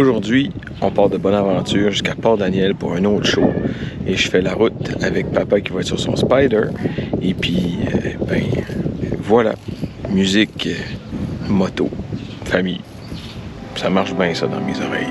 Aujourd'hui, on part de Bonaventure jusqu'à Port-Daniel pour un autre show. Et je fais la route avec papa qui va être sur son Spider. Et puis, voilà. Musique, moto, famille. Ça marche bien ça dans mes oreilles.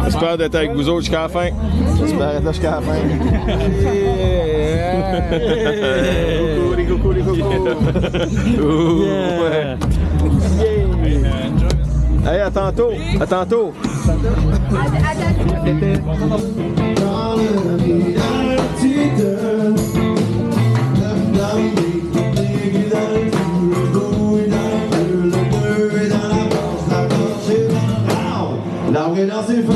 J'espère d'être avec vous autres jusqu'à la fin. J'espère être là jusqu'à la fin. Les coucou, les coucou. Hey, à tantôt. À tantôt. Largué dans ses feux,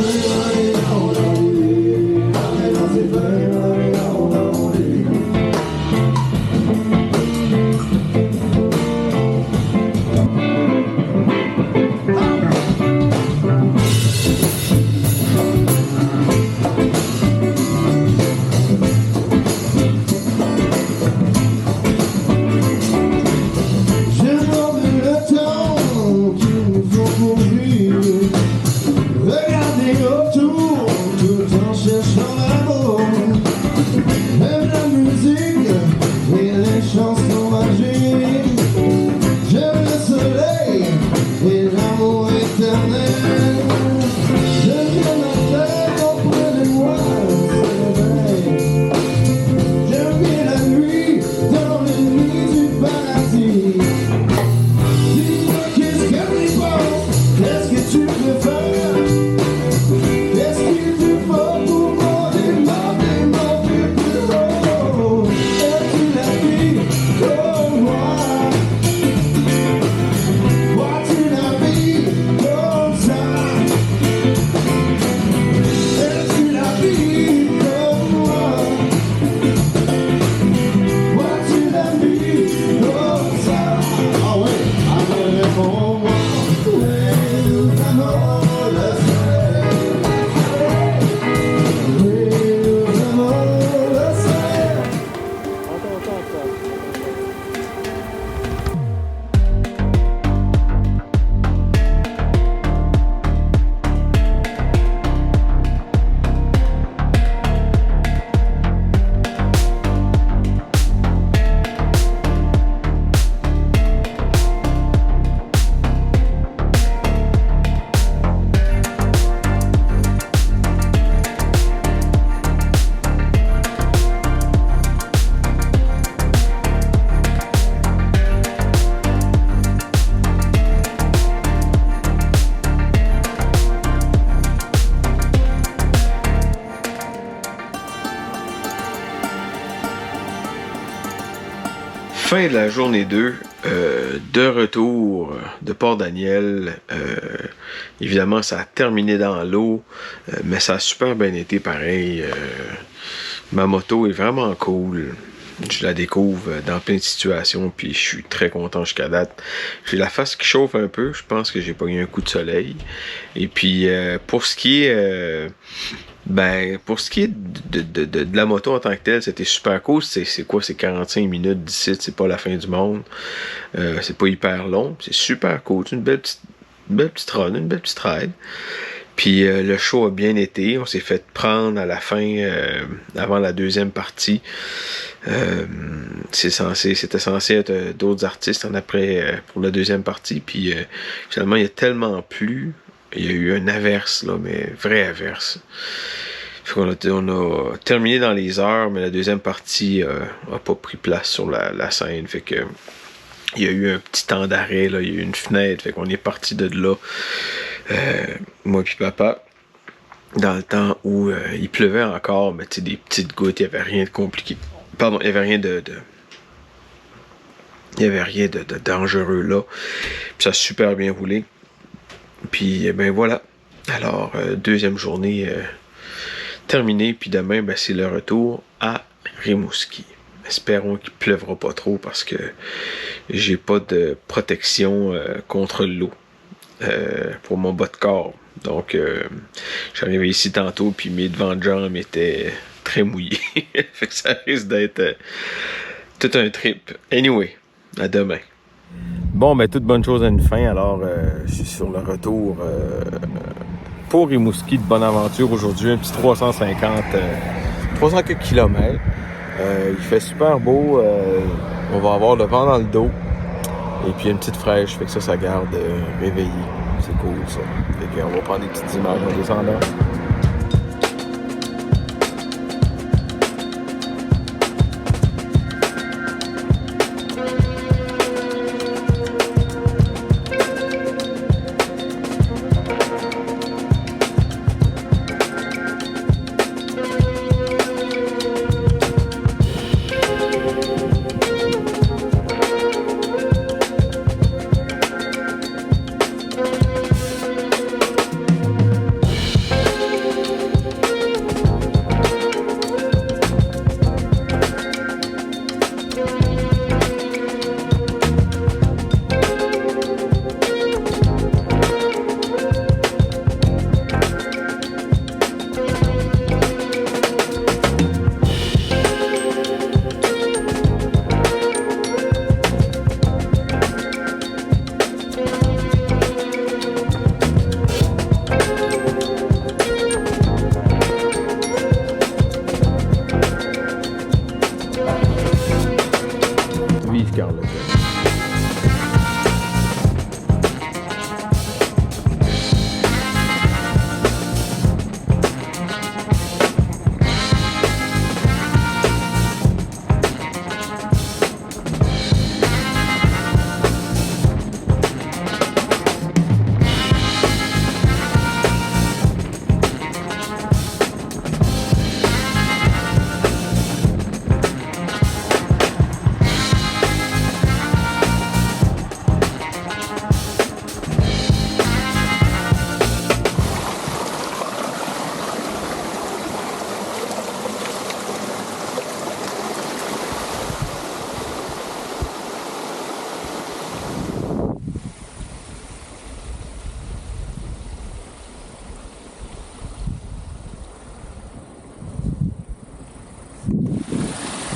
Fin de la journée 2, de retour de Port-Daniel. Évidemment, ça a terminé dans l'eau, mais ça a super bien été pareil. Ma moto est vraiment cool. Je la découvre dans plein de situations, puis je suis très content jusqu'à date. J'ai la face qui chauffe un peu, je pense que j'ai pas eu un coup de soleil. Et puis, pour ce qui est de la moto en tant que telle, c'était super cool. C'est quoi? C'est 45 minutes d'ici, c'est pas la fin du monde. C'est pas hyper long, c'est super cool. C'est une belle petite run, une belle petite ride. Puis le show a bien été. On s'est fait prendre à la fin, avant la deuxième partie. C'était censé être d'autres artistes en après pour la deuxième partie. Puis finalement, il y a tellement plu. Il y a eu une averse, là, mais vraie averse. On a terminé dans les heures, mais la deuxième partie a pas pris place sur la scène. Fait que il y a eu un petit temps d'arrêt, là, il y a eu une fenêtre. Fait qu'on est parti de là, moi puis papa, dans le temps où il pleuvait encore, mais tu sais, des petites gouttes, il n'y avait rien de compliqué. Pardon, il n'y avait rien de dangereux là. Puis ça a super bien roulé. Puis ben voilà. Alors, deuxième journée terminée. Puis demain, ben, c'est le retour à Rimouski. Espérons qu'il pleuvra pas trop parce que j'ai pas de protection contre l'eau pour mon bas de corps. Donc, je suis arrivé ici tantôt, puis mes devants de jambes étaient très mouillés. Fait que ça risque d'être tout un trip. Anyway, à demain. Bon, ben, toute bonne chose à une fin. Alors, je suis sur le retour pour Rimouski de Bonaventure aujourd'hui. Un petit 300 km. Il fait super beau. On va avoir le vent dans le dos. Et puis une petite fraîche. Fait que ça garde réveillé. C'est cool, ça. Fait qu'on va prendre des petites images en descendant.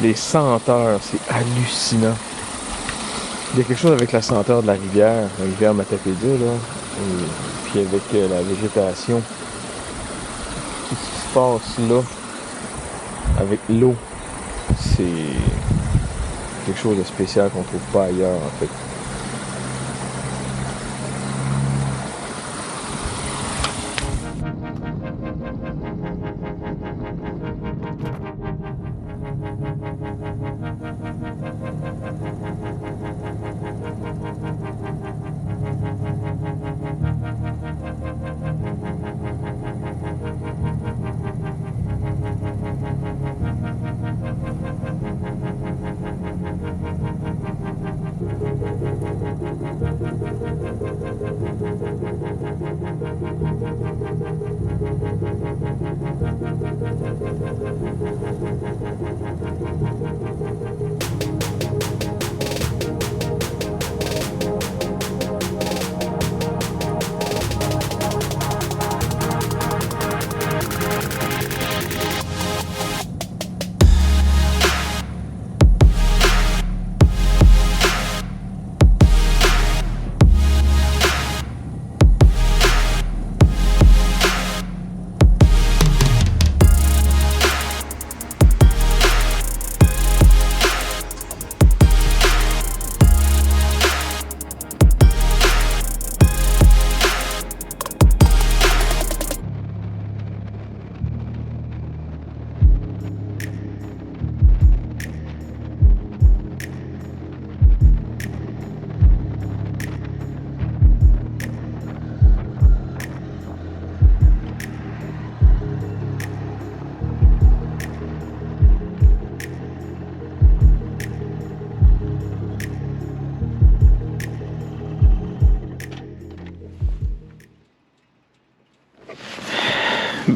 Les senteurs, c'est hallucinant. Il y a quelque chose avec la senteur de la rivière Matapédia, là, et puis avec la végétation. Tout ce qui se passe là, avec l'eau, c'est quelque chose de spécial qu'on trouve pas ailleurs, en fait.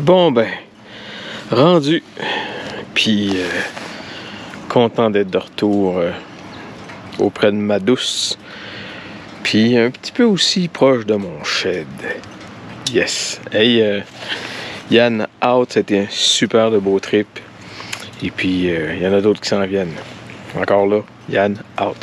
Bon ben, rendu. Puis content d'être de retour auprès de ma douce. Puis un petit peu aussi proche de mon shed. Yes. Hey, Yann out, c'était un super de beau trip. Et puis il y en a d'autres qui s'en viennent. Encore là, Yann out.